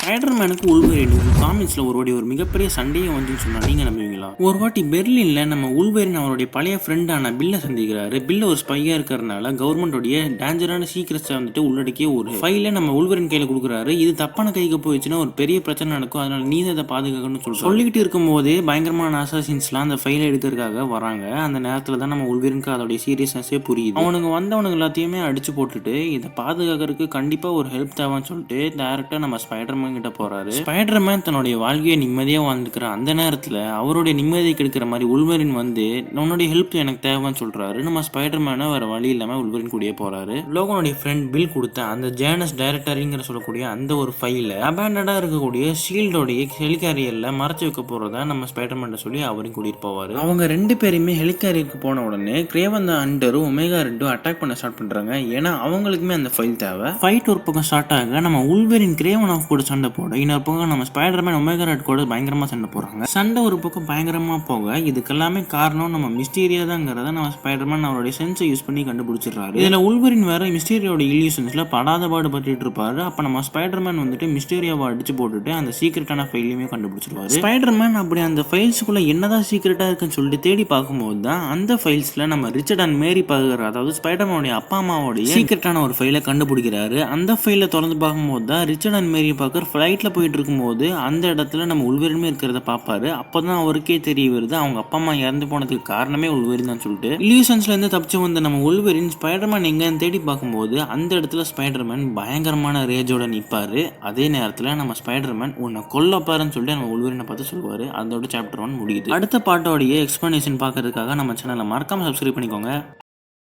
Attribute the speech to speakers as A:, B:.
A: ஸ்பைடர்மேனுக்கு உல்வரினுக்கு காமிக்ஸ்ல ஒரு மிகப்பெரிய சண்டையே வந்துன்னு சொன்னா நீங்க நம்புவீங்களா? ஒரு வாட்டி பெர்லின்ல நம்ம உல்வரின் அவருடைய பழைய ஃப்ரெண்டான பில்ல சந்திக்கிறாரு. பில்ல ஒரு ஸ்பையா இருக்கிறதுனால கவர்மெண்டோடைய டேஞ்சரான சீக்ரெட்ஸ் வந்துட்டு உள்ளடக்கிய ஒரு ஃபைல நம்ம உல்வரின் கையில கொடுக்குறாரு. இது தப்பான கைக்கு போயிடுச்சுன்னா ஒரு பெரிய பிரச்சனை நடக்கும், அதனால நீ அதை பாதுகாக்கணும்னு சொல்லிக்கிட்டு இருக்கும் போதே பயங்கரமான அசாசின்ஸ்லாம் அந்த ஃபைலை எடுக்கிறதுக்காக வராங்க. அந்த நேரத்துல தான் நம்ம உல்வரினுக்கு அதோடைய சீரியஸ்னஸே புரியுது. அவனுங்க வந்தவனுங்க எல்லாத்தையுமே அடிச்சு போட்டுட்டு இதை பாதுகாக்கிறதுக்கு கண்டிப்பா ஒரு ஹெல்ப் தேவைன்னு சொல்லிட்டு டைரக்டா நம்ம ஸ்பைடர்மேன் கிட்ட போறாரு. ஸ்பைடர்மேன் தன்னுடைய வாழ்க்கையை நிம்மதியா வாழ்ந்துக்கிற அந்த நேரத்துல அவருடைய நிம்மதியை கெடுக்கிற மாதிரி உல்வரின் வந்து உன்னுடைய ஹெல்ப் எனக்கு தேவைன்னு சொல்றாரு. நம்ம ஸ்பைடர்மேனை வேற வழி இல்லாம உல்வரின் கூடயே போறாரு. லோகனுடைய ஃப்ரெண்ட் பில் கொடுத்த அந்த ஜேனஸ் டைரக்டரிங்கிற சொல்லக்கூடிய அந்த ஒரு ஃபைல அபேண்டடா இருக்கக்கூடிய ஷீல்டோடைய ஹெலிகாரியர்ல மறைச்சு வைக்க போறதா நம்ம ஸ்பைடர்மேன் சொல்லி அவரையும் கூட்டிட்டு போவாரு. அவங்க ரெண்டு பேருமே ஹெலிகாரியருக்கு போன உடனே கிரேவன் அண்டரும் ஒமேகா 2 அட்டாக் பண்ண ஸ்டார்ட் பண்றாங்க. ஏன்னா அவங்களுக்குமே அந்த ஃபைல் தேவை. ஃபைட் ஒரு பக்கம் ஸ்டார்ட் ஆக நம்ம உல்வரின் கிரேவன் ஆஃப் கூட சண்டை போட, இன்னொரு பக்கம் நம்ம ஸ்பைடர்மேன் ஒமேகா ரெட் கூட பயங்கரமா சண்டை போடுறாங்க. சண்டை ஒரு பக்கம் பயங்கரமா போக இதுக்கெல்லாமே காரணம் நம்ம மிஸ்டீரியா தாங்கிறத நம்ம ஸ்பைடர்மேன் அவருடைய சென்ஸை யூஸ் பண்ணி கண்டுபிடிச்சிடுறாரு. இதுல உல்வரின் வேற மிஸ்டீரியோட இல்யூஷன்ஸ்ல படாத பாடு பட்டுட்டு இருப்பாரு. அப்ப நம்ம ஸ்பைடர்மேன் வந்துட்டு மிஸ்டீரியாவை அடிச்சு போட்டுட்டு அந்த சீக்கிரட்டான ஃபைலையுமே கண்டுபிடிச்சிருவாரு. ஸ்பைடர்மேன் அப்படி அந்த ஃபைல்ஸ்குள்ள என்னதான் சீக்கிரட்டா இருக்குன்னு சொல்லிட்டு தேடி பார்க்கும்போது தான் அந்த ஃபைல்ஸ்ல நம்ம ரிச்சர்ட் அண்ட் மேரி பார்க்குற, அதாவது ஸ்பைடர்மேனுடைய அப்பா அம்மாவோடைய சீக்கிரட்டான ஒரு ஃபைலை கண்டுபிடிக்கிறாரு. அந்த ஃபைலை திறந்து பார்க்கும்போது தான் ரிச்சர்ட் அண்ட் மேரி பார்க்கர் ஃப்ளைட்ல போயிட்டு இருக்கும்போது அந்த இடத்துல நம்ம உல்வரினுமே இருக்கிறத பார்ப்பாரு. அப்பதான் அவருக்கே தெரிய வருது அவங்க அப்பா அம்மா இறந்து போனதுக்கு காரணமே உல்வரின் தான் சொல்லிட்டு. இல்யூஷன்ஸ்ல இருந்து தப்பிச்சு வந்த நம்ம உல்வரின் ஸ்பைடர்மேன் எங்கன்னு தேடி பார்க்கும்போது அந்த இடத்துல ஸ்பைடர்மேன் பயங்கரமான ரேஜோட நிற்பாரு. அதே நேரத்துல நம்ம ஸ்பைடர்மேன் உன்னை கொல்ல பாருன்னு சொல்லிட்டு நம்ம உல்வரினை பார்த்து சொல்லுவாரு. அதோட சாப்டர் 1 முடியுது. அடுத்த பாட்டோடைய எக்ஸ்பிளனேஷன் பார்க்கறதுக்காக நம்ம சேனலை மறக்காம சப்ஸ்கிரைப் பண்ணிக்கோங்க.